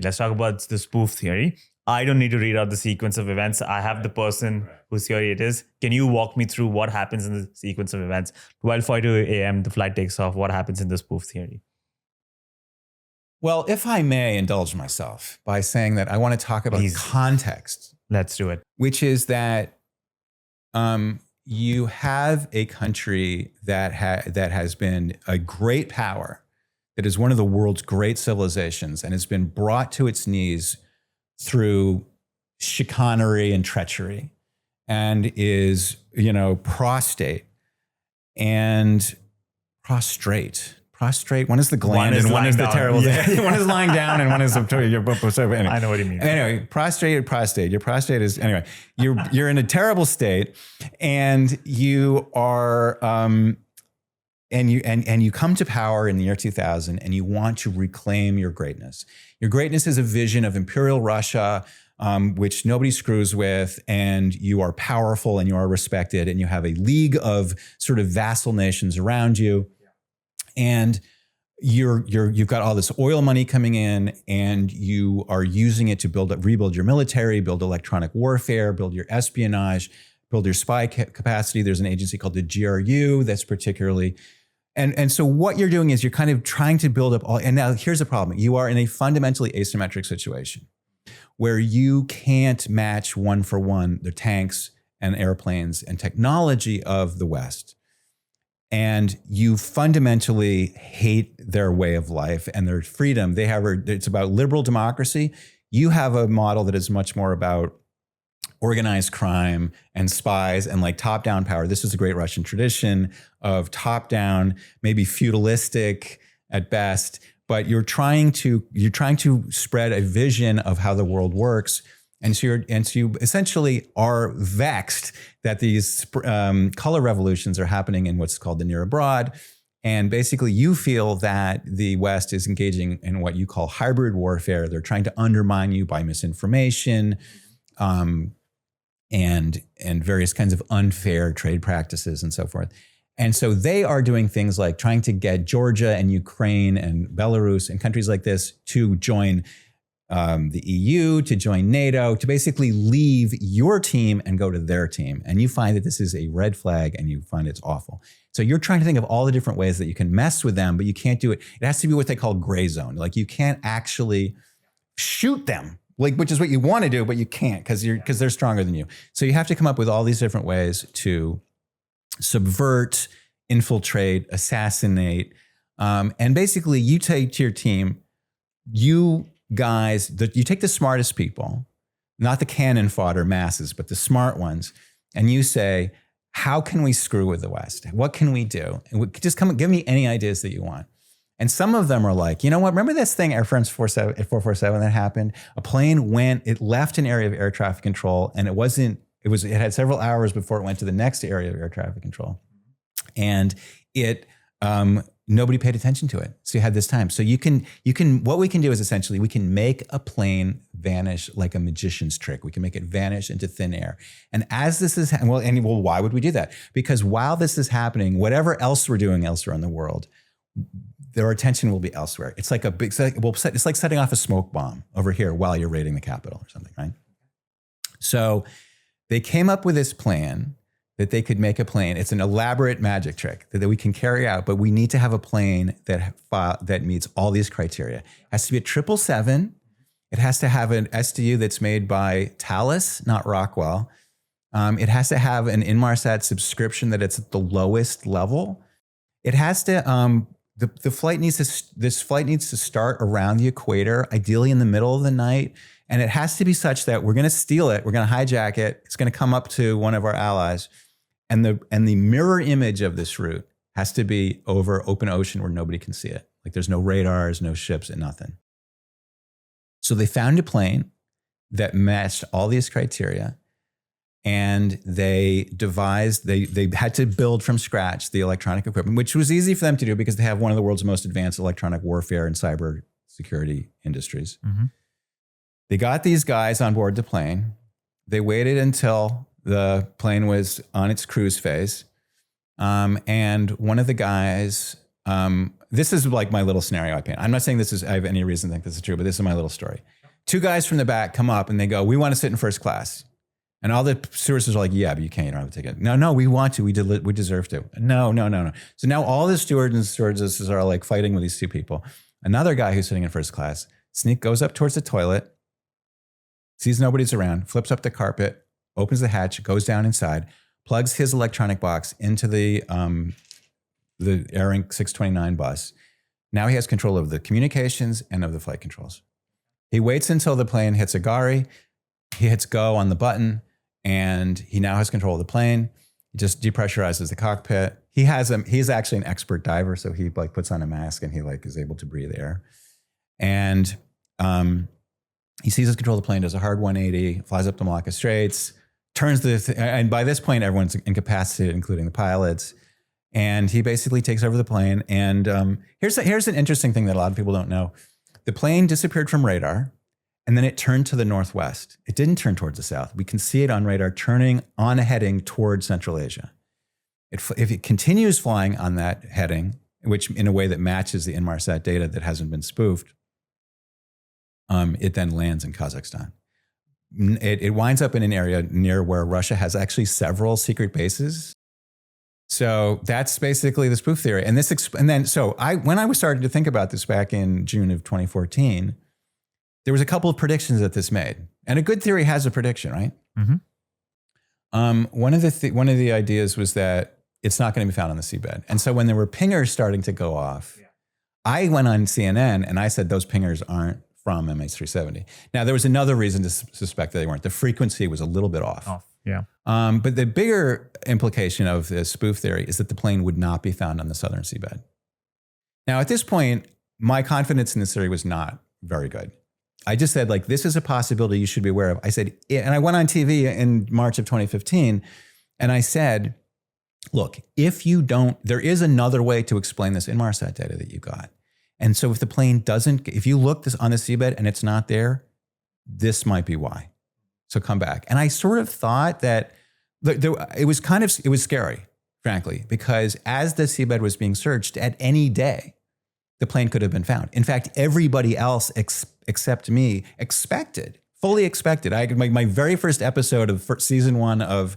Let's talk about the spoof theory. I don't need to read out the sequence of events. I have the person whose theory it is. Can you walk me through what happens in the sequence of events? 12:42 a.m., the flight takes off. What happens in the spoof theory? Well, if I may indulge myself by saying that I want to talk about context. Let's do it. Which is that you have a country that has been a great power, that is one of the world's great civilizations, and has been brought to its knees through chicanery and treachery, and is, prostrate. One is the gland and one is the terrible thing. One is lying down and one is anyway. I know what you mean. Anyway, prostrate. Your prostate is, anyway, you're in a terrible state, and you are and you come to power in the year 2000, and you want to reclaim your greatness. Your greatness is a vision of Imperial Russia, which nobody screws with, and you are powerful and you are respected, and you have a league of sort of vassal nations around you. And you've got all this oil money coming in, and you are using it to rebuild your military, build electronic warfare, build your espionage, build your spy capacity. There's an agency called the GRU that's particularly, and so what you're doing is you're kind of trying to build up all. And now here's the problem: you are in a fundamentally asymmetric situation where you can't match one for one the tanks and airplanes and technology of the West. And you fundamentally hate their way of life and their freedom. It's about liberal democracy. You have a model that is much more about organized crime and spies and like top-down power. This is a great Russian tradition of top-down, maybe feudalistic at best, but you're trying to spread a vision of how the world works. And so you essentially are vexed that these color revolutions are happening in what's called the near abroad. And basically you feel that the West is engaging in what you call hybrid warfare. They're trying to undermine you by misinformation and various kinds of unfair trade practices and so forth. And so they are doing things like trying to get Georgia and Ukraine and Belarus and countries like this to join the EU, to join NATO, to basically leave your team and go to their team. And you find that this is a red flag and you find it's awful. So you're trying to think of all the different ways that you can mess with them, but you can't do it. It has to be what they call gray zone. Like you can't actually shoot them, which is what you want to do, but you can't because they're stronger than you. So you have to come up with all these different ways to subvert, infiltrate, assassinate. And basically you take to your team, you take the smartest people, not the cannon fodder masses, but the smart ones, and you say, how can we screw with the West? What can we do? And just give me any ideas that you want. And some of them are like, you know what? Remember this thing, Air France 447 that happened? A plane it left an area of air traffic control, and it had several hours before it went to the next area of air traffic control. And nobody paid attention to it. So you had this time. So what we can do is essentially we can make a plane vanish like a magician's trick. We can make it vanish into thin air. And as this is, why would we do that? Because while this is happening, whatever else we're doing elsewhere in the world, their attention will be elsewhere. It's like it's like setting off a smoke bomb over here while you're raiding the Capitol or something, right? So they came up with this plan that they could make a plane. It's an elaborate magic trick that we can carry out, but we need to have a plane that meets all these criteria. It has to be a 777. It has to have an SDU that's made by Thales, not Rockwell. It has to have an Inmarsat subscription that it's at the lowest level. It has to, this flight needs to start around the equator, ideally in the middle of the night. And it has to be such that we're going to steal it. We're going to hijack it. It's going to come up to one of our allies. And the mirror image of this route has to be over open ocean where nobody can see it. Like there's no radars, no ships, and nothing. So they found a plane that matched all these criteria, and they had to build from scratch the electronic equipment, which was easy for them to do because they have one of the world's most advanced electronic warfare and cyber security industries. Mm-hmm. They got these guys on board the plane. They waited until the plane was on its cruise phase. And one of the guys This is like my little scenario I paint. I'm not saying I have any reason to think this is true, but this is my little story. Two guys from the back come up and they go, we want to sit in first class. And all the stewardesses are like, yeah, but you can't, you don't have a ticket. No, we want to, we deserve to. No. So now all the stewards and stewardesses are like fighting with these two people. Another guy who's sitting in first class, goes up towards the toilet, sees nobody's around, flips up the carpet, opens the hatch, goes down inside, plugs his electronic box into the Air Inc. 629 bus. Now he has control of the communications and of the flight controls. He waits until the plane hits a gari. He hits go on the button, and he now has control of the plane. He just depressurizes the cockpit. He's actually an expert diver, so he like puts on a mask and he like is able to breathe air. And he seizes control of the plane, does a hard 180, flies up the Malacca Straits, and by this point, everyone's incapacitated, including the pilots. And he basically takes over the plane. And here's an interesting thing that a lot of people don't know. The plane disappeared from radar, and then it turned to the northwest. It didn't turn towards the south. We can see it on radar turning on a heading towards Central Asia. If it continues flying on that heading, which in a way that matches the Inmarsat data that hasn't been spoofed, it then lands in Kazakhstan. It winds up in an area near where Russia has actually several secret bases. So that's basically the spoof theory. And when I was starting to think about this back in June of 2014, there was a couple of predictions that this made. And a good theory has a prediction, right? Mm-hmm. One of the ideas was that it's not going to be found on the seabed. And so when there were pingers starting to go off, I went on CNN and I said those pingers aren't from MH370. Now, there was another reason to suspect that they weren't. The frequency was a little bit off. Yeah. But the bigger implication of this spoof theory is that the plane would not be found on the southern seabed. Now, at this point, my confidence in this theory was not very good. I just said, like, this is a possibility you should be aware of. I said, and I went on TV in March of 2015, and I said, look, there is another way to explain this Inmarsat data that you got. And so if the plane if you look on the seabed and it's not there, this might be why. So come back. And I sort of thought that it was scary, frankly, because as the seabed was being searched at any day, the plane could have been found. In fact, everybody else except me fully expected. My very first episode of season 1 of,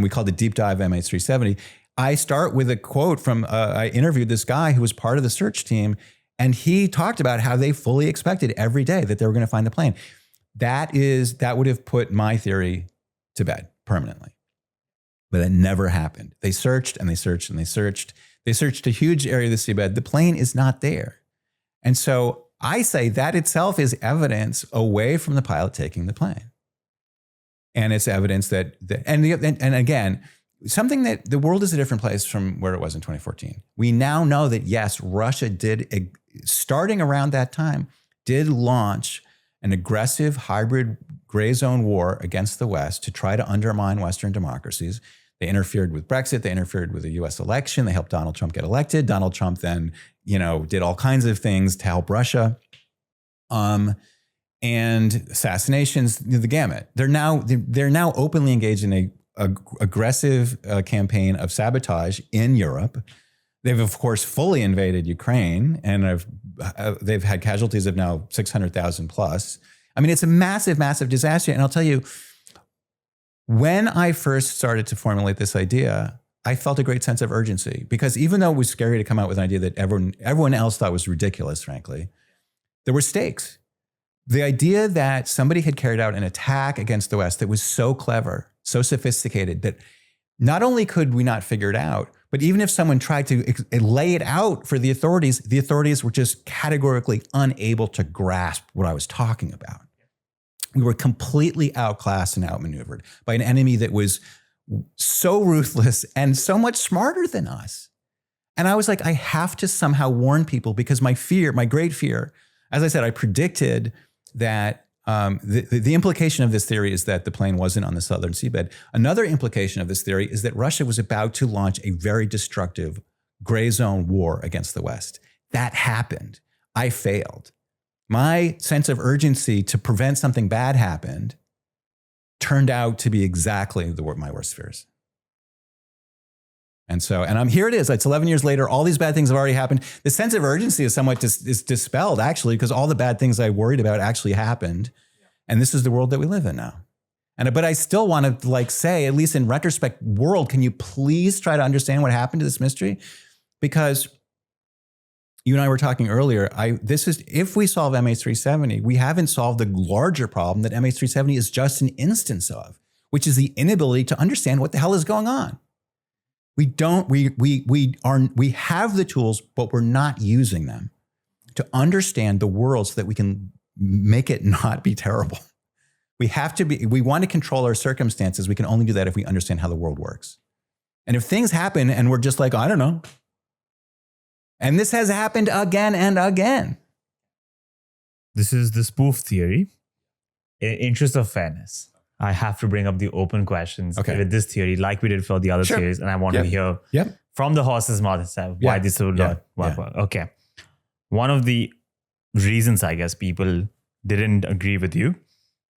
we called it Deep Dive MH370. I start with a quote from, I interviewed this guy who was part of the search team, and he talked about how they fully expected every day that they were going to find the plane. That would have put my theory to bed permanently. But that never happened. They searched and they searched and they searched. They searched a huge area of the seabed. The plane is not there. And so I say that itself is evidence away from the pilot taking the plane. And it's evidence and again, something that the world is a different place from where it was in 2014. We now know that, yes, Russia did, starting around that time, did launch an aggressive hybrid gray zone war against the West to try to undermine Western democracies. They interfered with Brexit. They interfered with the US election. They helped Donald Trump get elected. Donald Trump then, did all kinds of things to help Russia. And assassinations, the gamut. They're now openly engaged in a aggressive campaign of sabotage in Europe. They've, of course, fully invaded Ukraine, and they've had casualties of now 600,000 plus. I mean, it's a massive, massive disaster. And I'll tell you, when I first started to formulate this idea, I felt a great sense of urgency, because even though it was scary to come out with an idea that everyone else thought was ridiculous, frankly, there were stakes. The idea that somebody had carried out an attack against the West that was so clever, so sophisticated, that not only could we not figure it out, but even if someone tried to lay it out for the authorities were just categorically unable to grasp what I was talking about. We were completely outclassed and outmaneuvered by an enemy that was so ruthless and so much smarter than us. And I was like, I have to somehow warn people, because my great fear, as I said, I predicted that the implication of this theory is that the plane wasn't on the southern seabed. Another implication of this theory is that Russia was about to launch a very destructive gray zone war against the West. That happened. I failed. My sense of urgency to prevent something bad happened turned out to be exactly my worst fears. And so, here it is. It's 11 years later. All these bad things have already happened. The sense of urgency is somewhat is dispelled, actually, because all the bad things I worried about actually happened. And this is the world that we live in now. But I still want to say, at least in retrospect, world, can you please try to understand what happened to this mystery? Because you and I were talking earlier, if we solve MH370, we haven't solved the larger problem that MH370 is just an instance of, which is the inability to understand what the hell is going on. We have the tools, but we're not using them to understand the world so that we can make it not be terrible. We want to control our circumstances. We can only do that if we understand how the world works. And if things happen and we're just like, I don't know. And this has happened again and again. This is the spoof theory. In interest of fairness, I have to bring up the open questions with this theory, like we did for the other theories. And I want to hear from the horse's mouth itself why this would not work well. Okay. One of the reasons, I guess, people didn't agree with you,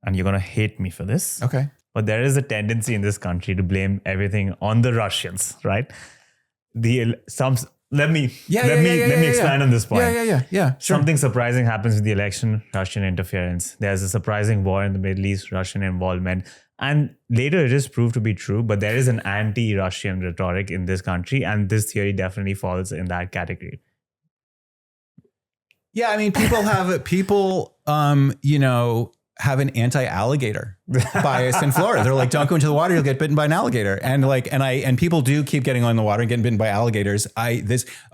and you're going to hate me for this. Okay. But there is a tendency in this country to blame everything on the Russians, right? Let me expand on this point. Yeah. Sure. Something surprising happens with the election, Russian interference. There's a surprising war in the Middle East, Russian involvement. And later it is proved to be true, but there is an anti-Russian rhetoric in this country. And this theory definitely falls in that category. Yeah, I mean, people have an anti-alligator bias in Florida. They're like, don't go into the water, you'll get bitten by an alligator. And people do keep getting on the water and getting bitten by alligators. A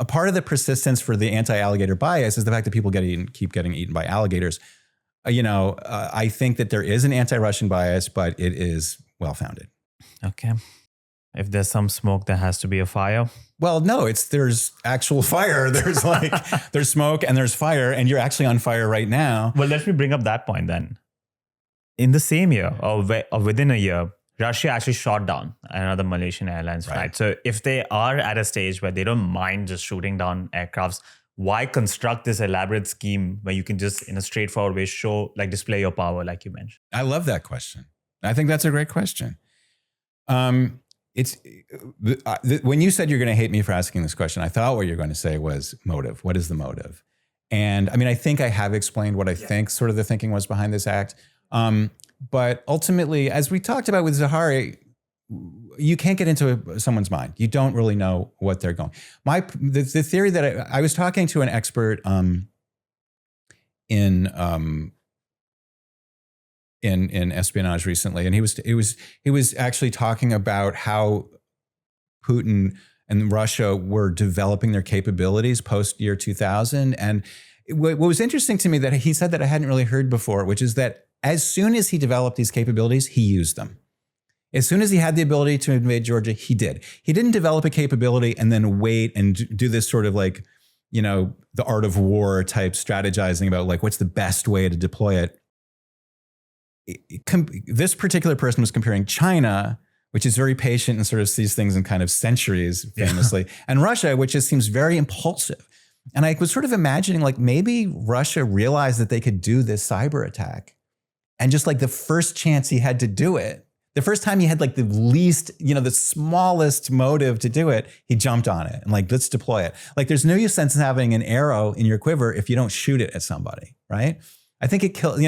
part of the persistence for the anti-alligator bias is the fact that people keep getting eaten by alligators. I think that there is an anti-Russian bias, but it is well-founded. Okay. If there's some smoke, there has to be a fire. Well, no, there's actual fire. There's smoke and there's fire, and you're actually on fire right now. Well, let me bring up that point then. In the same year or within a year, Russia actually shot down another Malaysian Airlines flight. Right. So if they are at a stage where they don't mind just shooting down aircrafts, why construct this elaborate scheme where you can just in a straightforward way display your power like you mentioned? I love that question. I think that's a great question. When you said you're going to hate me for asking this question, I thought what you're going to say was motive. What is the motive? And I mean, I think I have explained what I think sort of the thinking was behind this act. But ultimately, as we talked about with Zahari, you can't get into someone's mind. You don't really know what they're going. The theory that I was talking to an expert in espionage recently, and he was actually talking about how Putin and Russia were developing their capabilities post year 2000. And what was interesting to me that he said that I hadn't really heard before, which is that as soon as he developed these capabilities, he used them. As soon as he had the ability to invade Georgia, he did. He didn't develop a capability and then wait and do this sort of the art of war type strategizing about what's the best way to deploy it. This particular person was comparing China, which is very patient and sort of sees things in kind of centuries, famously, and Russia, which just seems very impulsive. And I was sort of imagining maybe Russia realized that they could do this cyber attack. And just the first chance he had to do it, the first time he had the least, the smallest motive to do it, he jumped on it and let's deploy it. There's no use sense in having an arrow in your quiver if you don't shoot it at somebody, right? I think it kills,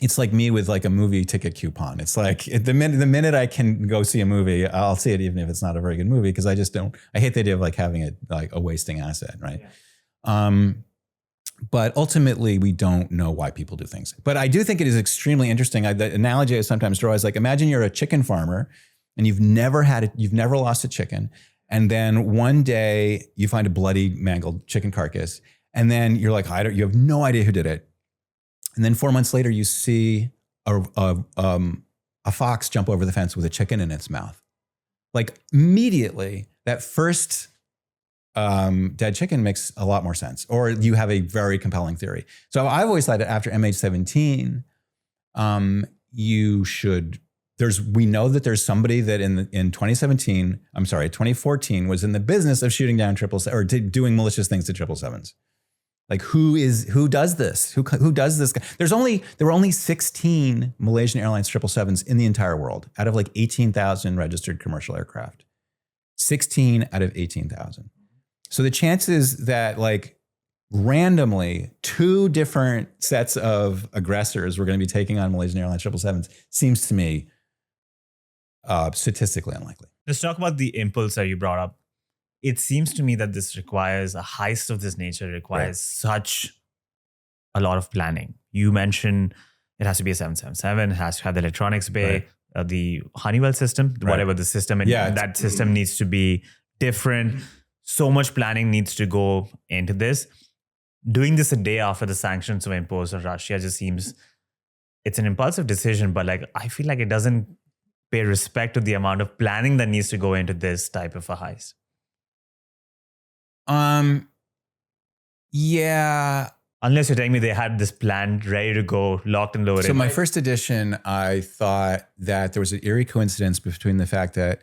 it's like me with a movie ticket coupon. It's the minute I can go see a movie, I'll see it even if it's not a very good movie, because I hate the idea of having it a wasting asset, right? Yeah. But ultimately, we don't know why people do things. But I do think it is extremely interesting. The analogy I sometimes draw is imagine you're a chicken farmer and you've never lost a chicken. And then one day you find a bloody, mangled chicken carcass. And then you're you have no idea who did it. And then 4 months later, you see a fox jump over the fence with a chicken in its mouth. Immediately, that first dead chicken makes a lot more sense, or you have a very compelling theory. So I've always thought that after MH17, we know that there's somebody that in 2014 was in the business of shooting down doing malicious things to 777s. Like who does this? Who does this? There were only 16 Malaysian Airlines 777s in the entire world out of like 18,000 registered commercial aircraft. 16 out of 18,000. So the chances that like randomly 2 different sets of aggressors were going to be taking on Malaysian Airlines 777s seems to me statistically unlikely. Let's talk about the impulse that you brought up. It seems to me that this requires a heist of this nature requires such a lot of planning. You mentioned it has to be a 777, it has to have the electronics bay, the Honeywell system, whatever the system, and that system needs to be different. So much planning needs to go into this. Doing this a day after the sanctions were imposed on Russia just seems, it's an impulsive decision, but like I feel like it doesn't pay respect to the amount of planning that needs to go into this type of a heist. Yeah. Unless you're telling me they had this plan ready to go, locked and loaded. So my first edition, I thought that there was an eerie coincidence between the fact that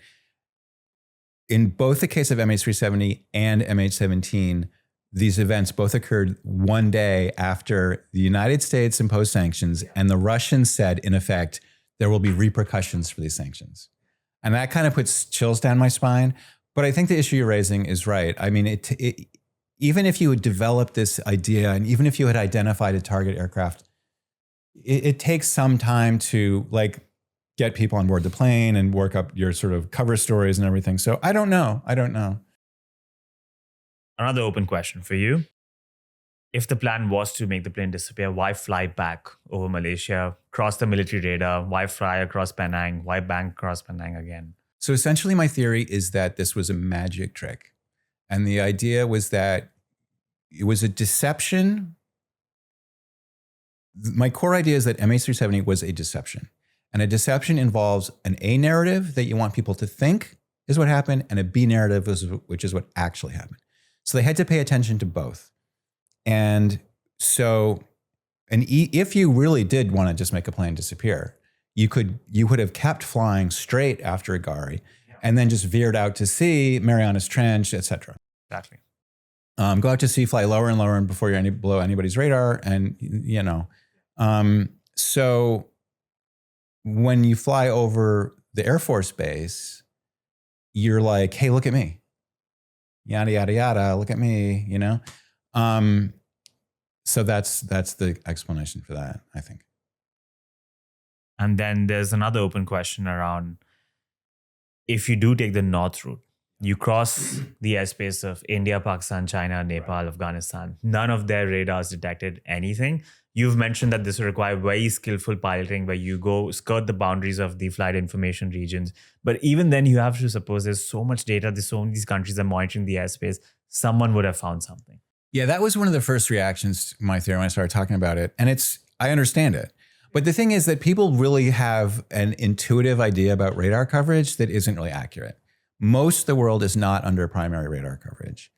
in both the case of MH370 and MH17, these events both occurred one day after the United States imposed sanctions, and the Russians said, in effect, there will be repercussions for these sanctions. And that kind of puts chills down my spine. But I think the issue you're raising is right. I mean, even if you had developed this idea and even if you had identified a target aircraft, it takes some time to like get people on board the plane and work up your sort of cover stories and everything. So I don't know. Another open question for you. If the plan was to make the plane disappear, why fly back over Malaysia, cross the military radar? Why fly across Penang? Why bank across Penang again? So essentially my theory is that this was a magic trick. And the idea was that it was a deception. My core idea is that MH370 was a deception. And a deception involves an A narrative that you want people to think is what happened, and a B narrative, which is what actually happened. So they had to pay attention to both. And so, if you really did want to just make a plane disappear, you would have kept flying straight after Agari and then just veered out to sea, Marianas Trench, etc. Exactly. Go out to sea, fly lower and lower, and before you blow anybody's radar. And, you know, so when you fly over the Air Force Base, you're like, hey, look at me. Yada, yada, yada, look at me, you know? So that's the explanation for that, I think. And then there's another open question around, if you do take the north route, you cross the airspace of India, Pakistan, China, Nepal, Afghanistan. None of their radars detected anything. You've mentioned that this will require very skillful piloting where you go skirt the boundaries of the flight information regions. But even then, you have to suppose there's so much data, there's so many these countries are monitoring the airspace. Someone would have found something. Yeah, that was one of the first reactions to my theory when I started talking about it. And I understand it. But the thing is that people really have an intuitive idea about radar coverage that isn't really accurate. Most of the world is not under primary radar coverage.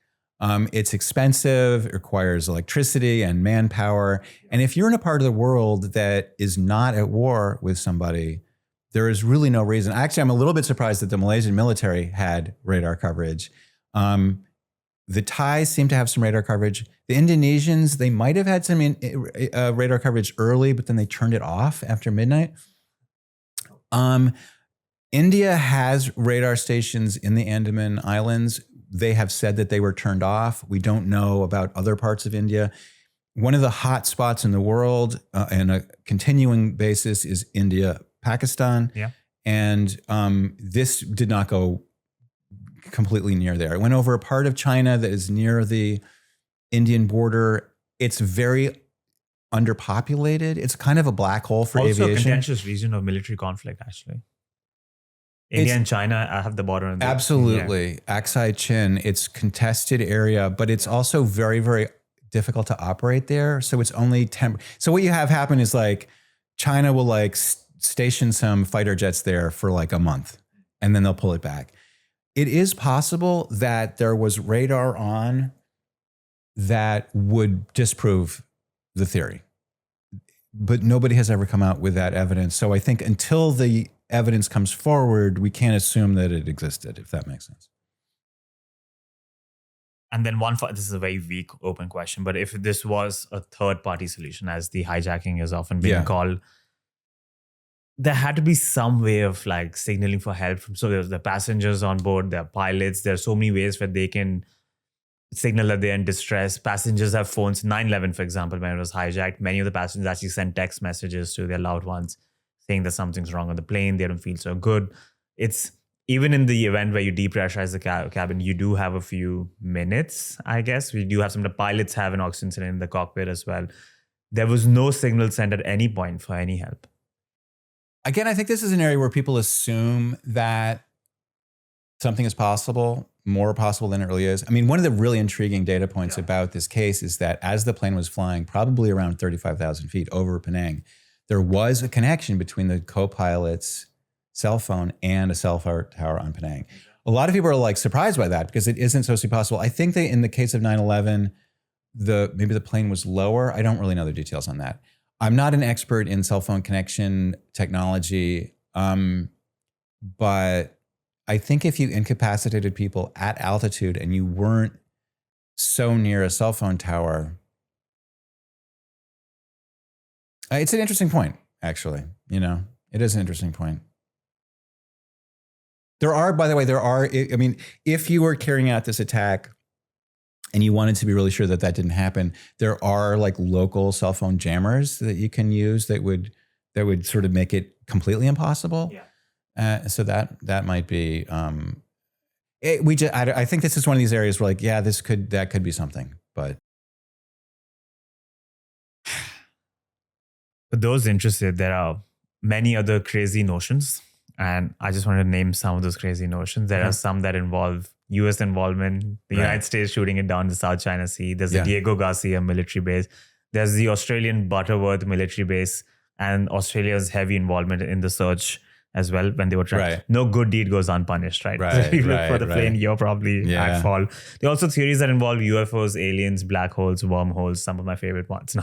It's expensive, it requires electricity and manpower. And if you're in a part of the world that is not at war with somebody, there is really no reason. Actually, I'm a little bit surprised that the Malaysian military had radar coverage. The Thais seem to have some radar coverage. The Indonesians, they might have had some radar coverage early, but then they turned it off after midnight. India has radar stations in the Andaman Islands. They have said that they were turned off. We don't know about other parts of India. One of the hot spots in the world on a continuing basis is India, Pakistan. Yeah. And this did not go completely near there. It went over a part of China that is near the Indian border. It's very underpopulated. It's kind of a black hole for aviation. Also a contentious region of military conflict, actually. India and China have the border. Absolutely. Aksai Chin, it's contested area, but it's also very, very difficult to operate there. So it's only So what you have happen is like China will station some fighter jets there for like a month and then they'll pull it back. It is possible that there was radar on that would disprove the theory, but nobody has ever come out with that evidence. So I think until the evidence comes forward, we can't assume that it existed, if that makes sense. And then this is a very weak open question, but if this was a third party solution, as the hijacking is often being called, there had to be some way of like signaling for help from, so there's the passengers on board, there are pilots, there are so many ways where they can signal that they're in distress. Passengers have phones. 9/11, for example, when it was hijacked, many of the passengers actually sent text messages to their loved ones saying that something's wrong on the plane, they don't feel so good. It's even in the event where you depressurize the cabin, you do have a few minutes, I guess. We do have some of the pilots have an oxygen cylinder in the cockpit as well. There was no signal sent at any point for any help. Again, I think this is an area where people assume that something is possible, more possible than it really is. I mean, one of the really intriguing data points about this case is that as the plane was flying probably around 35,000 feet over Penang, there was a connection between the co-pilot's cell phone and a cell tower on Penang. A lot of people are like surprised by that because it isn't socially possible. I think that in the case of 9/11, maybe the plane was lower. I don't really know the details on that. I'm not an expert in cell phone connection technology, but I think if you incapacitated people at altitude and you weren't so near a cell phone tower, it's an interesting point, actually. It is an interesting point. By the way, I mean, if you were carrying out this attack and you wanted to be really sure that that didn't happen, there are like local cell phone jammers that you can use that would sort of make it completely impossible. Yeah. So that might be. I think this is one of these areas where like, yeah, that could be something, but. For those interested, there are many other crazy notions. And I just wanted to name some of those crazy notions. There are some that involve U.S. involvement, the United States shooting it down the South China Sea. There's the Diego Garcia military base. There's the Australian Butterworth military base and Australia's heavy involvement in the search as well when they were trying. No good deed goes unpunished, right? So if you look for the plane, you're probably at fault. There are also theories that involve UFOs, aliens, black holes, wormholes, some of my favorite ones.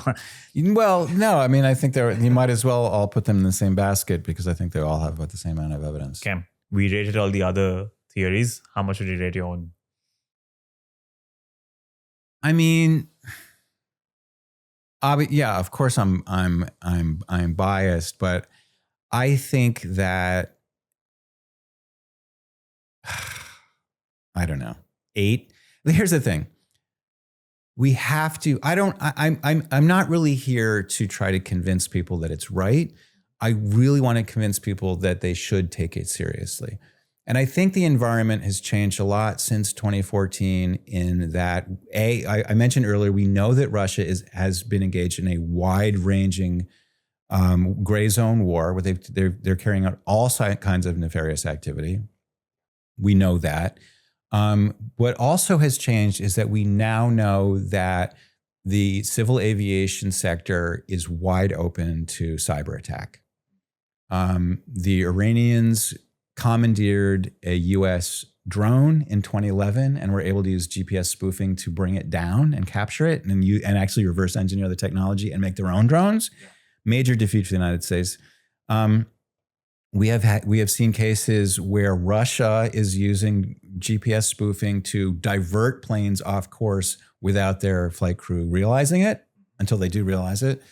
Well, no, I mean, I think you might as well all put them in the same basket because I think they all have about the same amount of evidence. Okay. We rated all the other theories. How much would you rate your own? I mean, yeah, of course I'm biased, but I think that I don't know, 8. Here's the thing. We have to, I'm not really here to try to convince people that it's right. I really want to convince people that they should take it seriously. And I think the environment has changed a lot since 2014 in that, I mentioned earlier, we know that Russia has been engaged in a wide-ranging gray zone war where they're carrying out all kinds of nefarious activity. We know that. What also has changed is that we now know that the civil aviation sector is wide open to cyber attack. The Iranians commandeered a U.S. drone in 2011 and were able to use GPS spoofing to bring it down and capture it and actually reverse engineer the technology and make their own drones. Yeah. Major defeat for the United States. We have seen cases where Russia is using GPS spoofing to divert planes off course without their flight crew realizing it until they do realize it.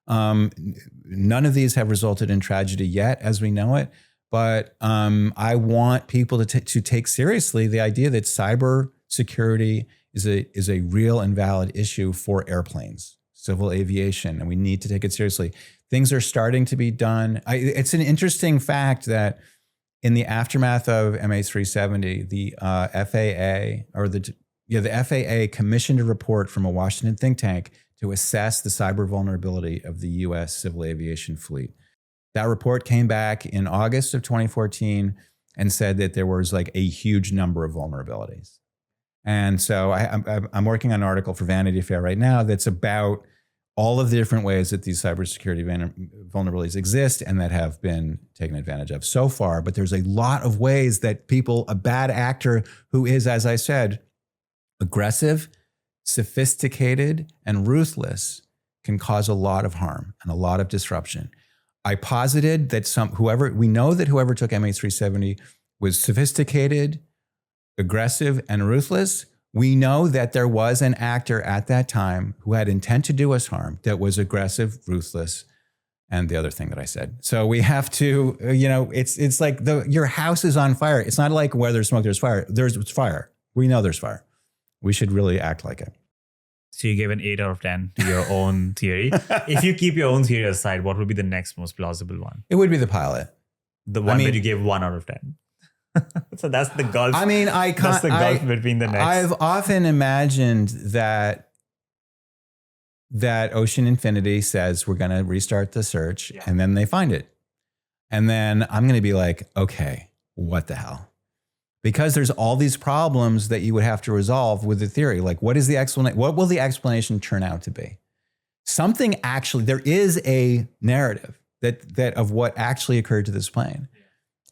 None of these have resulted in tragedy yet, as we know it. But I want people to take seriously the idea that cyber security is a real and valid issue for airplanes, civil aviation, and we need to take it seriously. Things are starting to be done. It's an interesting fact that in the aftermath of MH370, the FAA commissioned a report from a Washington think tank to assess the cyber vulnerability of the U.S. civil aviation fleet. That report came back in August of 2014 and said that there was like a huge number of vulnerabilities. And so I'm working on an article for Vanity Fair right now that's about all of the different ways that these cybersecurity vulnerabilities exist and that have been taken advantage of so far. But there's a lot of ways that a bad actor who is, as I said, aggressive, sophisticated, and ruthless can cause a lot of harm and a lot of disruption. I posited that we know that whoever took MH370 was sophisticated, aggressive, and ruthless. We know that there was an actor at that time who had intent to do us harm, that was aggressive, ruthless, and the other thing that I said. So we have to, it's like your house is on fire. It's not like where there's smoke, there's fire. There's fire. We know there's fire. We should really act like it. So you gave an 8 out of 10 to your own theory. If you keep your own theory aside, what would be the next most plausible one? It would be the pilot. The one that you gave 1 out of 10. So that's the gulf. That's the gulf between the next. I've often imagined that Ocean Infinity says we're going to restart the search, and then they find it. And then I'm going to be like, okay, what the hell? Because there's all these problems that you would have to resolve with the theory. Like, what will the explanation turn out to be? Something actually, there is a narrative that of what actually occurred to this plane.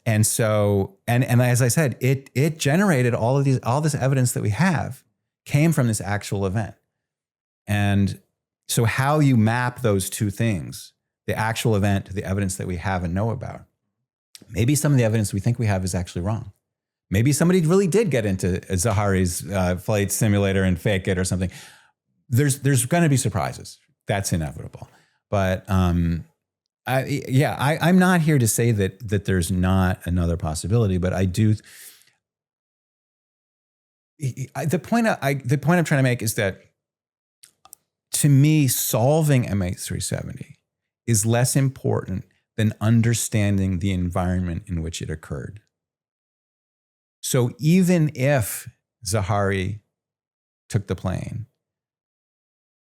And so, and as I said, it generated all this evidence that we have came from this actual event. And so how you map those two things, the actual event to the evidence that we have and know about, maybe some of the evidence we think we have is actually wrong. Maybe somebody really did get into Zahari's flight simulator and fake it or something. There's going to be surprises. That's inevitable. But I'm not here to say that there's not another possibility, but I do. The point I'm trying to make is that, to me, solving MH370 is less important than understanding the environment in which it occurred. So even if Zahari took the plane,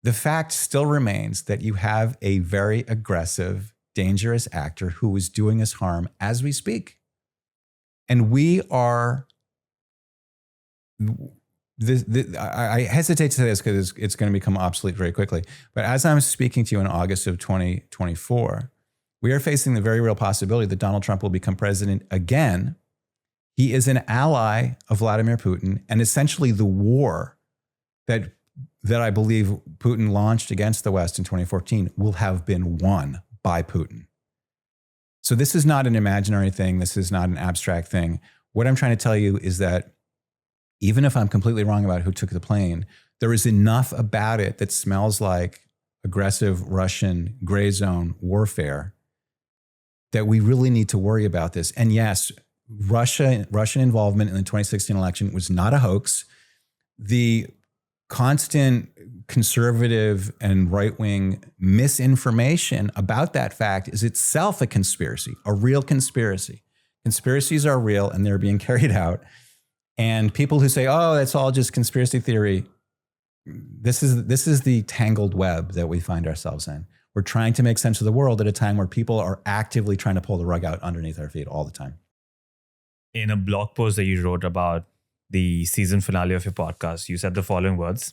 the fact still remains that you have a very aggressive, dangerous actor who is doing us harm as we speak. And we are, I hesitate to say this because it's going to become obsolete very quickly. But as I'm speaking to you in August of 2024, we are facing the very real possibility that Donald Trump will become president again. He is an ally of Vladimir Putin, and essentially the war that I believe Putin launched against the West in 2014 will have been won by Putin. So this is not an imaginary thing. This is not an abstract thing. What I'm trying to tell you is that even if I'm completely wrong about who took the plane, there is enough about it that smells like aggressive Russian gray zone warfare that we really need to worry about this. And yes, Russian involvement in the 2016 election was not a hoax. The constant conservative and right-wing misinformation about that fact is itself a conspiracy, a real conspiracy. Conspiracies are real and they're being carried out. And people who say, oh, that's all just conspiracy theory, this is the tangled web that we find ourselves in. We're trying to make sense of the world at a time where people are actively trying to pull the rug out underneath our feet all the time. In a blog post that you wrote about the season finale of your podcast, you said the following words: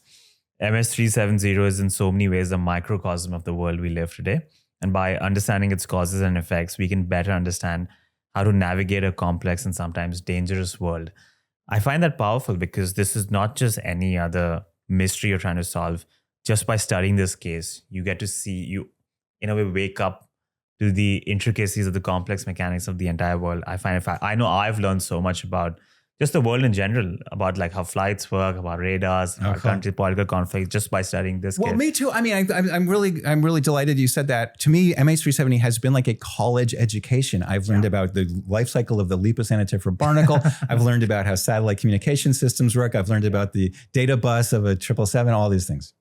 MH370 is in so many ways a microcosm of the world we live today. And by understanding its causes and effects, we can better understand how to navigate a complex and sometimes dangerous world. I find that powerful because this is not just any other mystery you're trying to solve. Just by studying this case, you get to see, you in a way wake up to the intricacies of the complex mechanics of the entire world. I know I've learned so much about just the world in general, about like how flights work, about radars, about country political conflicts, just by studying this case. Well, me too. I mean, I'm really delighted you said that. To me, MH370 has been like a college education. I've learned about the life cycle of the Leposanatifer barnacle. I've learned about how satellite communication systems work. I've learned about the data bus of a 777, all these things.